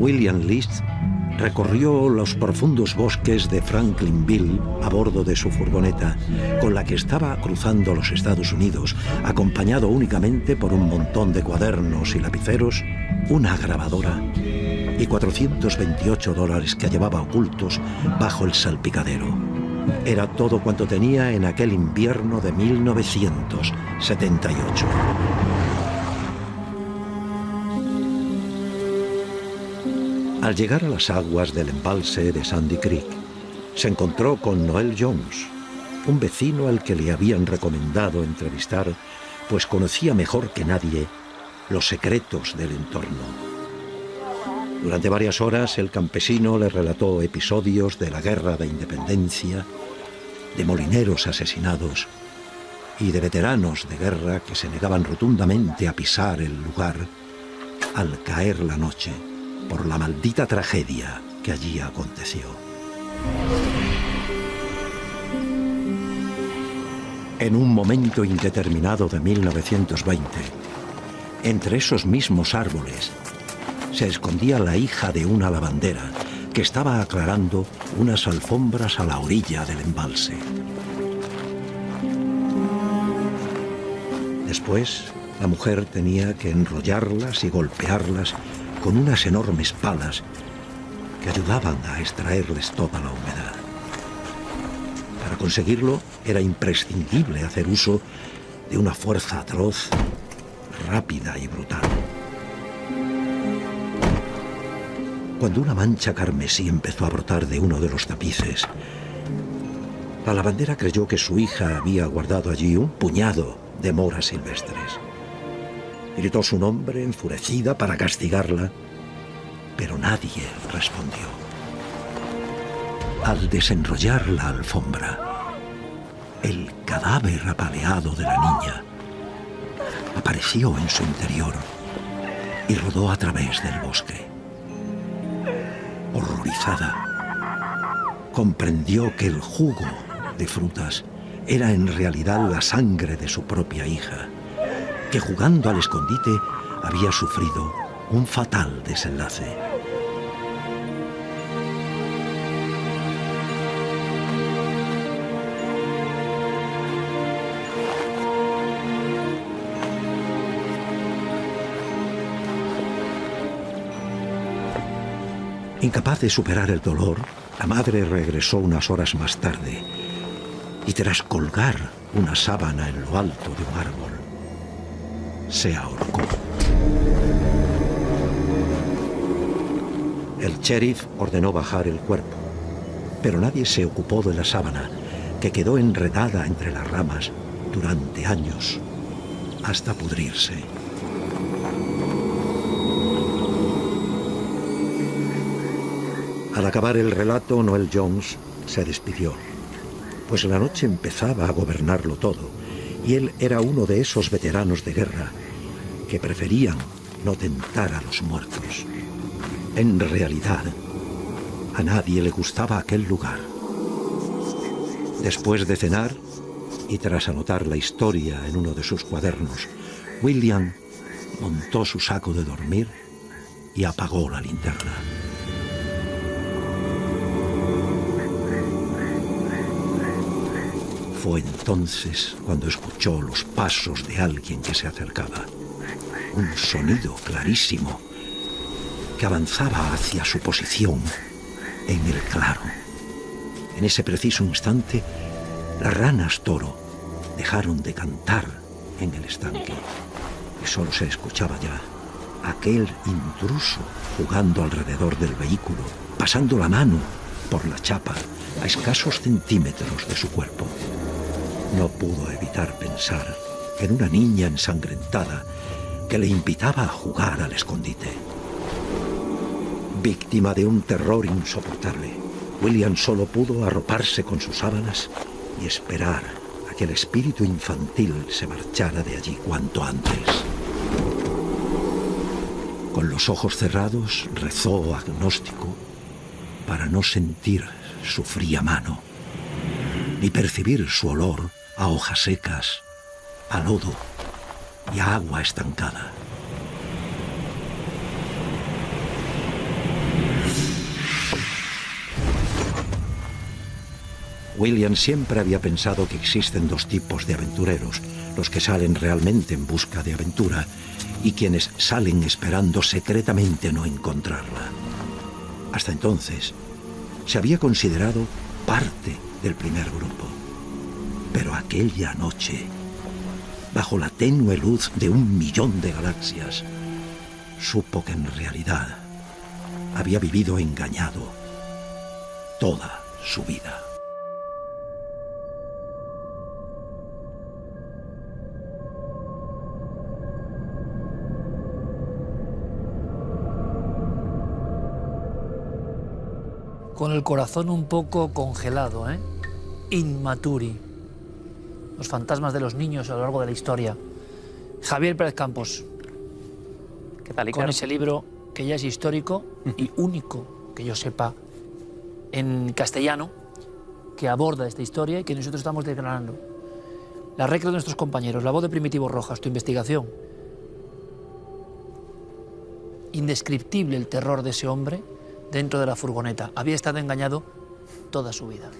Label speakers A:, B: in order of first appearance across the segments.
A: William List recorrió los profundos bosques de Franklinville a bordo de su furgoneta, con la que estaba cruzando los Estados Unidos, acompañado únicamente por un montón de cuadernos y lapiceros, una grabadora y $428 que llevaba ocultos bajo el salpicadero. Era todo cuanto tenía en aquel invierno de 1978. Al llegar a las aguas del embalse de Sandy Creek, se encontró con Noel Jones, un vecino al que le habían recomendado entrevistar, pues conocía mejor que nadie los secretos del entorno. Durante varias horas el campesino le relató episodios de la Guerra de Independencia, de molineros asesinados y de veteranos de guerra que se negaban rotundamente a pisar el lugar al caer la noche por la maldita tragedia que allí aconteció. En un momento indeterminado de 1920, entre esos mismos árboles, se escondía la hija de una lavandera que estaba aclarando unas alfombras a la orilla del embalse. Después, la mujer tenía que enrollarlas y golpearlas con unas enormes palas que ayudaban a extraerles toda la humedad. Para conseguirlo, era imprescindible hacer uso de una fuerza atroz, rápida y brutal. Cuando una mancha carmesí empezó a brotar de uno de los tapices, la lavandera creyó que su hija había guardado allí un puñado de moras silvestres. Gritó su nombre enfurecida para castigarla, pero nadie respondió. Al desenrollar la alfombra, el cadáver apaleado de la niña apareció en su interior y rodó a través del bosque. Horrorizada, comprendió que el jugo de frutas era en realidad la sangre de su propia hija, que jugando al escondite había sufrido un fatal desenlace. Incapaz de superar el dolor, la madre regresó unas horas más tarde y tras colgar una sábana en lo alto de un árbol, se ahorcó. El sheriff ordenó bajar el cuerpo, pero nadie se ocupó de la sábana, que quedó enredada entre las ramas durante años, hasta pudrirse. Al acabar el relato, Noel Jones se despidió, pues la noche empezaba a gobernarlo todo, y él era uno de esos veteranos de guerra que preferían no tentar a los muertos. En realidad, a nadie le gustaba aquel lugar. Después de cenar, y tras anotar la historia en uno de sus cuadernos, William montó su saco de dormir y apagó la linterna. Fue entonces cuando escuchó los pasos de alguien que se acercaba. Un sonido clarísimo que avanzaba hacia su posición en el claro. En ese preciso instante, las ranas toro dejaron de cantar en el estanque y solo se escuchaba ya aquel intruso jugando alrededor del vehículo, pasando la mano por la chapa a escasos centímetros de su cuerpo. No pudo evitar pensar en una niña ensangrentada que le invitaba a jugar al escondite. Víctima de un terror insoportable, William solo pudo arroparse con sus sábanas y esperar a que el espíritu infantil se marchara de allí cuanto antes. Con los ojos cerrados, rezó agnóstico para no sentir su fría mano, ni percibir su olor a hojas secas, a lodo y a agua estancada. William siempre había pensado que existen dos tipos de aventureros: los que salen realmente en busca de aventura y quienes salen esperando secretamente no encontrarla. Hasta entonces, se había considerado parte del primer grupo. Pero aquella noche, bajo la tenue luz de 1.000.000 de galaxias, supo que en realidad había vivido engañado toda su vida.
B: Con el corazón un poco congelado, ¿eh? Inmaturi. Los fantasmas de los niños a lo largo de la historia. Javier Pérez Campos.
C: ¿Qué tal, Iker?
B: Con ese libro que ya es histórico y único, que yo sepa, en castellano, que aborda esta historia y que nosotros estamos desgranando. La recreo de nuestros compañeros, la voz de Primitivo Rojas, tu investigación. Indescriptible el terror de ese hombre dentro de la furgoneta. Había estado engañado toda su vida.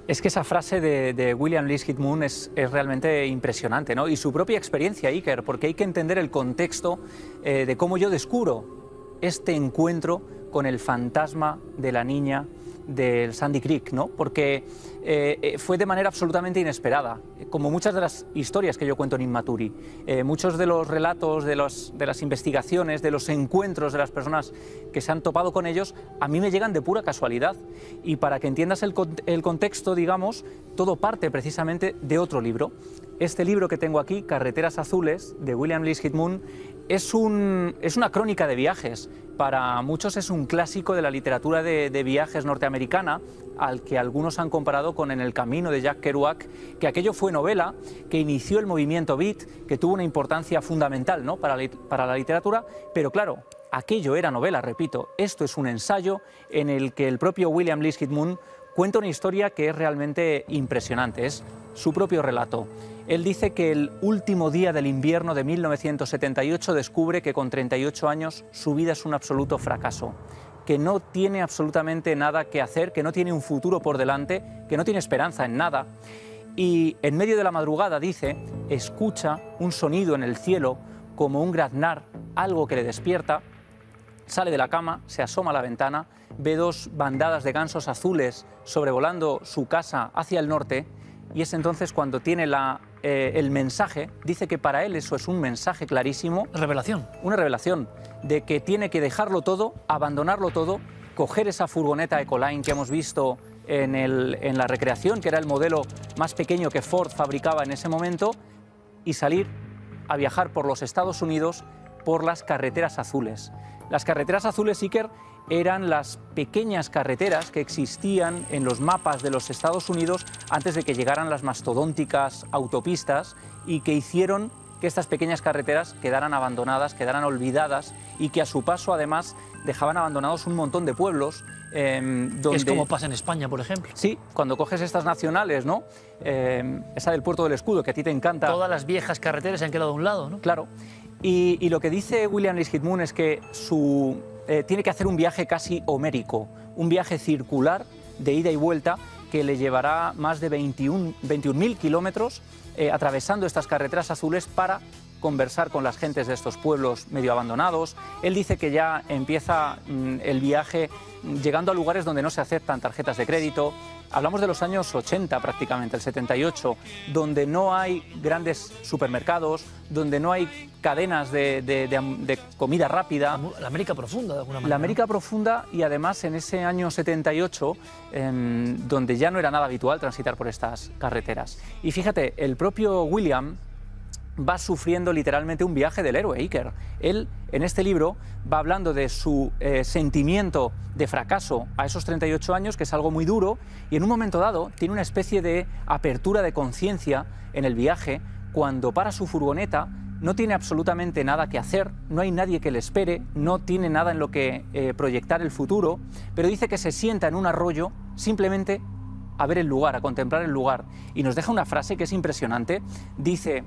C: Es que esa frase de William Lisket Moon es realmente impresionante, ¿no? Y su propia experiencia, Iker, porque hay que entender el contexto de cómo yo descubro este encuentro con el fantasma de la niña del Sandy Creek, ¿no? Porque fue de manera absolutamente inesperada, como muchas de las historias que yo cuento en Inmaturi. Muchos de los relatos, de las investigaciones, de los encuentros de las personas que se han topado con ellos, a mí me llegan de pura casualidad. Y para que entiendas el contexto, digamos, todo parte precisamente de otro libro. Este libro que tengo aquí, Carreteras Azules, de William Lisket Moon, es una crónica de viajes. Para muchos es un clásico de la literatura de viajes norteamericana, al que algunos han comparado con En el camino de Jack Kerouac, que aquello fue novela, que inició el movimiento beat, que tuvo una importancia fundamental, ¿no?, para la literatura, pero claro, aquello era novela, repito. Esto es un ensayo en el que el propio William Lisket Moon cuenta una historia que es realmente impresionante, es su propio relato. Él dice que el último día del invierno de 1978 descubre que con 38 años su vida es un absoluto fracaso, que no tiene absolutamente nada que hacer, que no tiene un futuro por delante, que no tiene esperanza en nada. Y en medio de la madrugada, dice, escucha un sonido en el cielo como un graznar, algo que le despierta, sale de la cama, se asoma a la ventana, ve dos bandadas de gansos azules sobrevolando su casa hacia el norte, y es entonces cuando tiene el mensaje. Dice que para él eso es un mensaje clarísimo.
B: Revelación.
C: Una revelación de que tiene que dejarlo todo, abandonarlo todo, coger esa furgoneta Ecoline que hemos visto en la recreación, que era el modelo más pequeño que Ford fabricaba en ese momento, y salir a viajar por los Estados Unidos por las carreteras azules. Las carreteras azules, Iker, eran las pequeñas carreteras que existían en los mapas de los Estados Unidos antes de que llegaran las mastodónticas autopistas, y que hicieron que estas pequeñas carreteras quedaran abandonadas, quedaran olvidadas, y que a su paso además dejaban abandonados un montón de pueblos. Donde...
B: Es como pasa en España, por ejemplo.
C: Sí, cuando coges estas nacionales, ¿no? Esa del Puerto del Escudo, que a ti te encanta.
B: Todas las viejas carreteras se han quedado a un lado, ¿no?
C: Claro. Y lo que dice William Lisket Moon es que tiene que hacer un viaje casi homérico, un viaje circular de ida y vuelta que le llevará más de 21.000 kilómetros atravesando estas carreteras azules para conversar con las gentes de estos pueblos medio abandonados. Él dice que ya empieza el viaje llegando a lugares donde no se aceptan tarjetas de crédito. Hablamos de los años 80 prácticamente, el 78, donde no hay grandes supermercados, donde no hay cadenas de comida rápida.
B: La América profunda, de alguna manera.
C: La América profunda, y además en ese año 78, donde ya no era nada habitual transitar por estas carreteras. Y fíjate, el propio William va sufriendo literalmente un viaje del héroe, Iker. Él, en este libro, va hablando de su sentimiento de fracaso a esos 38 años, que es algo muy duro, y en un momento dado tiene una especie de apertura de conciencia en el viaje, cuando para su furgoneta, no tiene absolutamente nada que hacer, no hay nadie que le espere, no tiene nada en lo que proyectar el futuro, pero dice que se sienta en un arroyo simplemente a ver el lugar, a contemplar el lugar. Y nos deja una frase que es impresionante. Dice: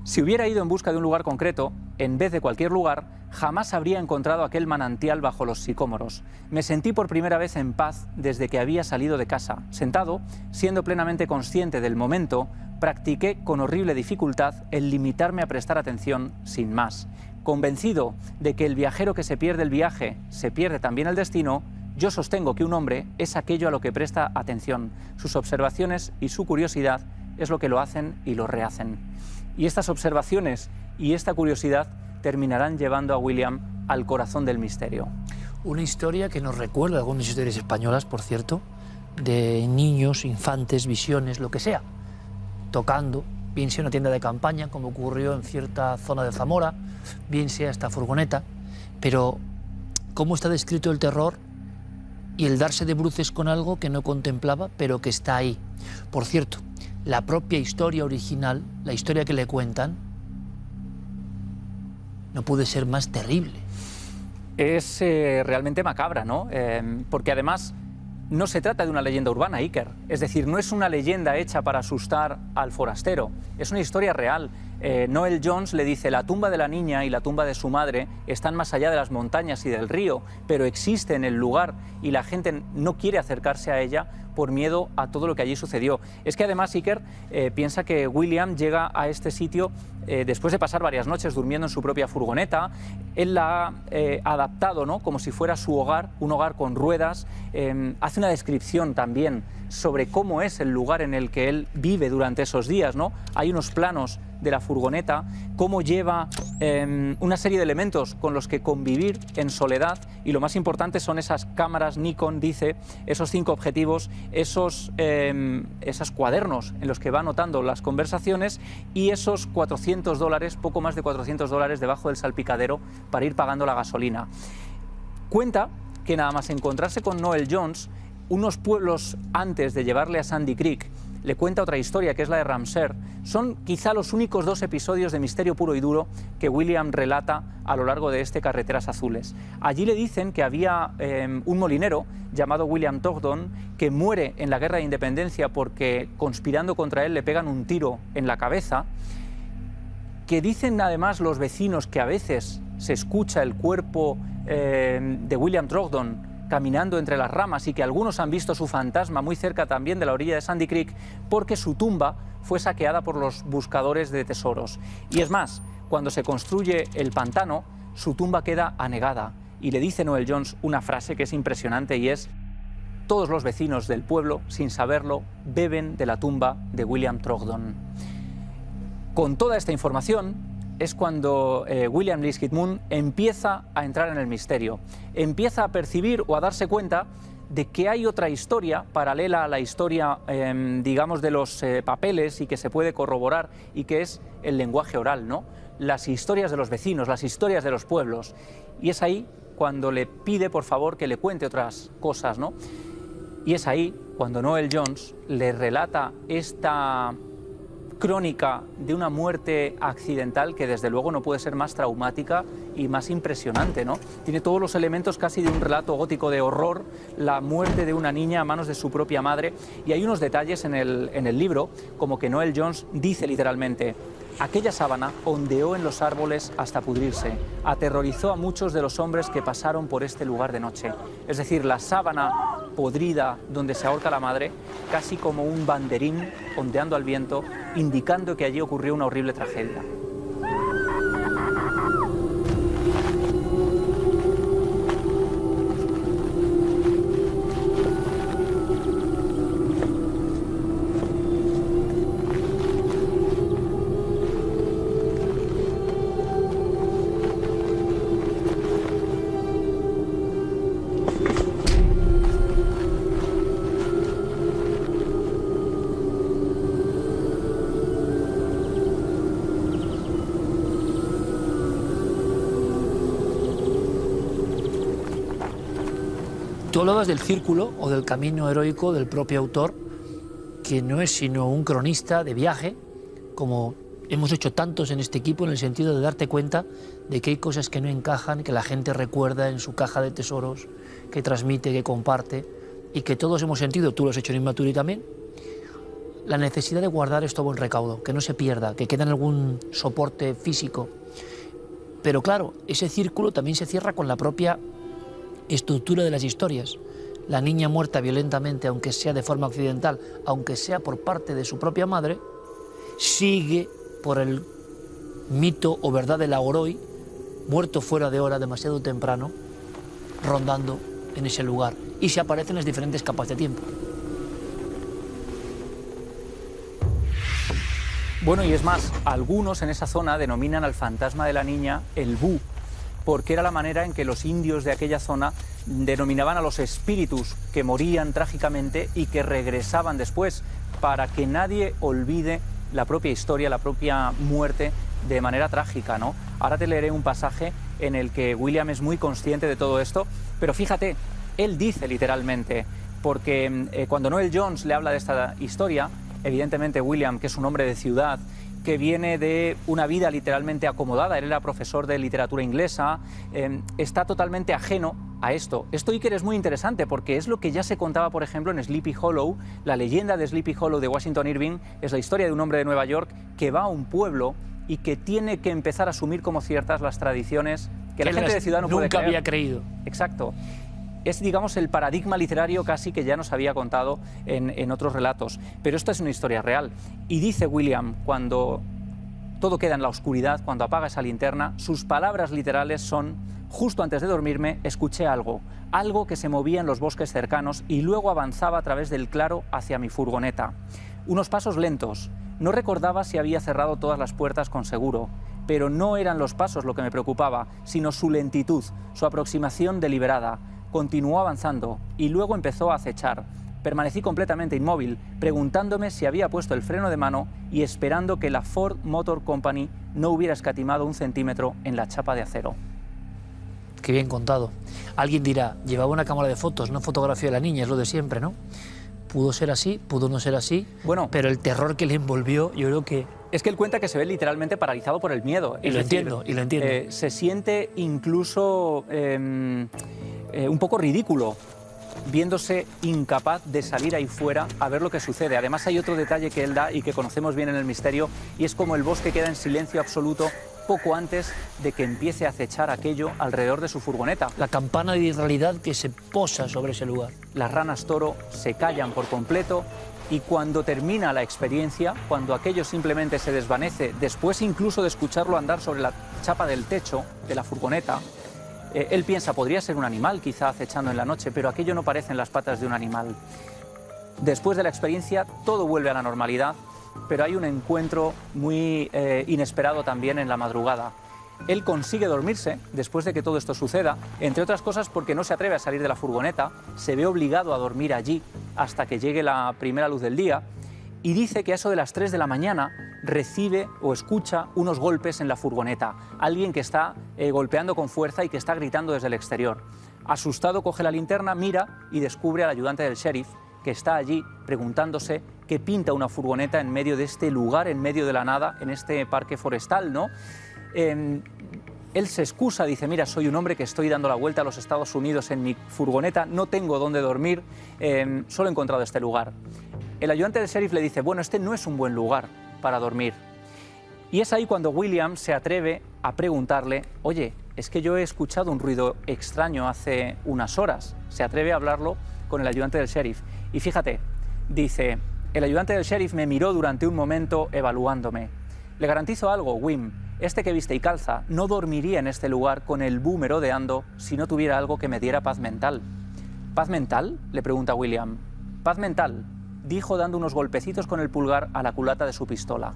C: Si hubiera ido en busca de un lugar concreto, en vez de cualquier lugar, jamás habría encontrado aquel manantial bajo los sicómoros. Me sentí por primera vez en paz desde que había salido de casa. Sentado, siendo plenamente consciente del momento, practiqué con horrible dificultad el limitarme a prestar atención sin más. Convencido de que el viajero que se pierde el viaje, se pierde también el destino, yo sostengo que un hombre es aquello a lo que presta atención. Sus observaciones y su curiosidad es lo que lo hacen y lo rehacen. Y estas observaciones y esta curiosidad terminarán llevando a William al corazón del misterio.
B: Una historia que nos recuerda a algunas historias españolas, por cierto, de niños, infantes, visiones, lo que sea, tocando, bien sea una tienda de campaña, como ocurrió en cierta zona de Zamora, bien sea esta furgoneta, pero cómo está descrito el terror y el darse de bruces con algo que no contemplaba, pero que está ahí. Por cierto, la propia historia original, la historia que le cuentan, no puede ser más terrible.
C: Es realmente macabra, ¿no? Porque además no se trata de una leyenda urbana, Iker. Es decir, no es una leyenda hecha para asustar al forastero. Es una historia real. Noel Jones le dice: la tumba de la niña y la tumba de su madre están más allá de las montañas y del río, pero existe en el lugar y la gente no quiere acercarse a ella por miedo a todo lo que allí sucedió. Es que además Iker piensa que William llega a este sitio después de pasar varias noches durmiendo en su propia furgoneta. Él la ha adaptado, ¿no?, como si fuera su hogar, un hogar con ruedas. Hace una descripción también sobre cómo es el lugar en el que él vive durante esos días, ¿no? Hay unos planos de la furgoneta, cómo lleva una serie de elementos con los que convivir en soledad, y lo más importante son esas cámaras Nikon, dice, esos 5 objetivos, esos cuadernos en los que va anotando las conversaciones, y esos $400, poco más de $400 debajo del salpicadero para ir pagando la gasolina. Cuenta que nada más encontrarse con Noel Jones, unos pueblos antes de llevarle a Sandy Creek, le cuenta otra historia, que es la de Ramseur. Son quizá los únicos 2 episodios de misterio puro y duro que William relata a lo largo de este Carreteras Azules. Allí le dicen que había un molinero llamado William Togdon que muere en la Guerra de Independencia porque, conspirando contra él, le pegan un tiro en la cabeza. Que dicen además los vecinos que a veces se escucha el cuerpo de William Togdon caminando entre las ramas, y que algunos han visto su fantasma muy cerca también de la orilla de Sandy Creek, porque su tumba fue saqueada por los buscadores de tesoros. Y es más, cuando se construye el pantano, su tumba queda anegada, y le dice Noel Jones una frase que es impresionante, y es: todos los vecinos del pueblo, sin saberlo, beben de la tumba de William Togdon. Con toda esta información es cuando William Lisket Moon empieza a entrar en el misterio, empieza a percibir o a darse cuenta de que hay otra historia paralela a la historia, digamos, de los papeles, y que se puede corroborar, y que es el lenguaje oral, ¿no? Las historias de los vecinos, las historias de los pueblos. Y es ahí cuando le pide, por favor, que le cuente otras cosas, ¿no? Y es ahí cuando Noel Jones le relata esta crónica de una muerte accidental que desde luego no puede ser más traumática y más impresionante, ¿no? Tiene todos los elementos casi de un relato gótico de horror, la muerte de una niña a manos de su propia madre, y hay unos detalles en el libro, como que Noel Jones dice literalmente: aquella sábana ondeó en los árboles hasta pudrirse, aterrorizó a muchos de los hombres que pasaron por este lugar de noche. Es decir, la sábana podrida donde se ahorca la madre, casi como un banderín ondeando al viento, indicando que allí ocurrió una horrible tragedia.
B: Tú hablabas del círculo o del camino heroico del propio autor, que no es sino un cronista de viaje, como hemos hecho tantos en este equipo, en el sentido de darte cuenta de que hay cosas que no encajan, que la gente recuerda en su caja de tesoros, que transmite, que comparte, y que todos hemos sentido, tú lo has hecho en Inmaturi también, la necesidad de guardar esto a buen recaudo, que no se pierda, que quede en algún soporte físico. Pero claro, ese círculo también se cierra con la propia estructura de las historias. La niña muerta violentamente, aunque sea de forma accidental, aunque sea por parte de su propia madre, sigue por el mito o verdad del Agoroi, muerto fuera de hora, demasiado temprano, rondando en ese lugar. Y se aparecen las diferentes capas de tiempo.
C: Bueno, y es más, algunos en esa zona denominan al fantasma de la niña el Bu, porque era la manera en que los indios de aquella zona denominaban a los espíritus que morían trágicamente y que regresaban después, para que nadie olvide la propia historia, la propia muerte de manera trágica, ¿no? Ahora te leeré un pasaje en el que William es muy consciente de todo esto, pero fíjate, él dice literalmente, porque cuando Noel Jones le habla de esta historia, evidentemente William, que es un hombre de ciudad, que viene de una vida literalmente acomodada, él era profesor de literatura inglesa, está totalmente ajeno a esto. Esto, Iker, es muy interesante porque es lo que ya se contaba, por ejemplo, en Sleepy Hollow. La leyenda de Sleepy Hollow de Washington Irving es la historia de un hombre de Nueva York que va a un pueblo y que tiene que empezar a asumir como ciertas las tradiciones que la gente de ciudad no puede creer.
B: Nunca había creído.
C: Exacto. Es, digamos, el paradigma literario casi que ya nos había contado en otros relatos. Pero esto es una historia real. Y dice William, cuando todo queda en la oscuridad, cuando apaga esa linterna, sus palabras literales son: justo antes de dormirme escuché algo que se movía en los bosques cercanos y luego avanzaba a través del claro hacia mi furgoneta. Unos pasos lentos. No recordaba si había cerrado todas las puertas con seguro, pero no eran los pasos lo que me preocupaba, sino su lentitud, su aproximación deliberada. Continuó avanzando y luego empezó a acechar. Permanecí completamente inmóvil, preguntándome si había puesto el freno de mano y esperando que la Ford Motor Company no hubiera escatimado un centímetro en la chapa de acero.
B: Qué bien contado. Alguien dirá, llevaba una cámara de fotos, no fotografía de la niña, es lo de siempre, ¿no? Pudo ser así, pudo no ser así,
C: bueno,
B: pero el terror que le envolvió, yo creo que...
C: Es que él cuenta que se ve literalmente paralizado por el miedo.
B: Y lo entiendo, y lo entiendo.
C: Se siente incluso un poco ridículo, viéndose incapaz de salir ahí fuera a ver lo que sucede. Además hay otro detalle que él da y que conocemos bien en el misterio, y es como el bosque queda en silencio absoluto poco antes de que empiece a acechar aquello alrededor de su furgoneta.
B: La campana de realidad que se posa sobre ese lugar.
C: Las ranas toro se callan por completo y cuando termina la experiencia, cuando aquello simplemente se desvanece, después incluso de escucharlo andar sobre la chapa del techo de la furgoneta, él piensa, podría ser un animal quizá acechando en la noche, pero aquello no parecen las patas de un animal. Después de la experiencia todo vuelve a la normalidad, pero hay un encuentro muy inesperado también en la madrugada. Él consigue dormirse después de que todo esto suceda, entre otras cosas porque no se atreve a salir de la furgoneta, se ve obligado a dormir allí hasta que llegue la primera luz del día, y dice que a eso de las 3 de la mañana recibe o escucha unos golpes en la furgoneta, alguien que está golpeando con fuerza y que está gritando desde el exterior. Asustado coge la linterna, mira y descubre al ayudante del sheriff, que está allí preguntándose qué pinta una furgoneta en medio de este lugar, en medio de la nada, en este parque forestal, ¿no? Él se excusa, dice, mira, soy un hombre que estoy dando la vuelta a los Estados Unidos en mi furgoneta, no tengo dónde dormir, solo he encontrado este lugar. El ayudante del sheriff le dice, bueno, este no es un buen lugar para dormir. Y es ahí cuando William se atreve a preguntarle, oye, es que yo he escuchado un ruido extraño hace unas horas. Se atreve a hablarlo con el ayudante del sheriff. Y fíjate, dice, el ayudante del sheriff me miró durante un momento evaluándome. Le garantizo algo, Wim, este que viste y calza no dormiría en este lugar con el bu merodeando si no tuviera algo que me diera paz mental. ¿Paz mental?, le pregunta William. Paz mental, dijo dando unos golpecitos con el pulgar a la culata de su pistola.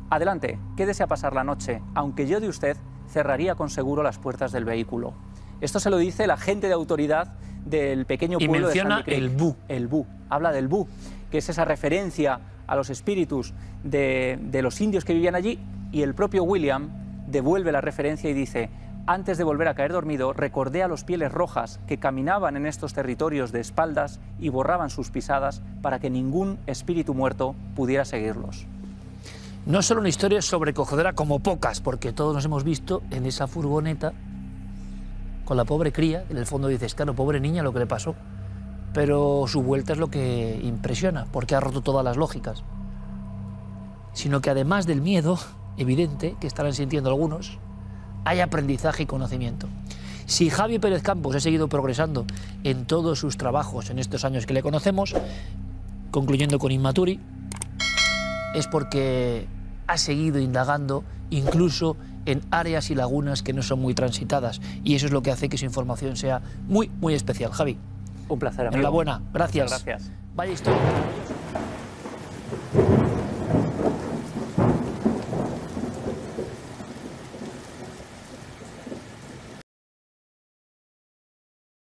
C: Adelante, quédese a pasar la noche, aunque yo de usted cerraría con seguro las puertas del vehículo. Esto se lo dice el agente de autoridad del pequeño pueblo de Sandy Creek.
B: Y menciona el bu.
C: El bu, habla del bu, que es esa referencia a los espíritus de los indios que vivían allí, y el propio William devuelve la referencia y dice, antes de volver a caer dormido, recordé a los Pieles Rojas que caminaban en estos territorios de espaldas y borraban sus pisadas para que ningún espíritu muerto pudiera seguirlos.
B: No es solo una historia sobrecogedora como pocas, porque todos nos hemos visto en esa furgoneta con la pobre cría, en el fondo dices, claro, pobre niña lo que le pasó, pero su vuelta es lo que impresiona, porque ha roto todas las lógicas. sino que además del miedo evidente que estarán sintiendo algunos, hay aprendizaje y conocimiento. Si Javi Pérez Campos ha seguido progresando en todos sus trabajos en estos años que le conocemos, concluyendo con Inmaturi, es porque ha seguido indagando incluso en áreas y lagunas que no son muy transitadas, y eso es lo que hace que su información sea muy, muy especial. Javi,
C: un placer, amigo.
B: enhorabuena, gracias.
C: Muchas gracias.
B: Vaya historia.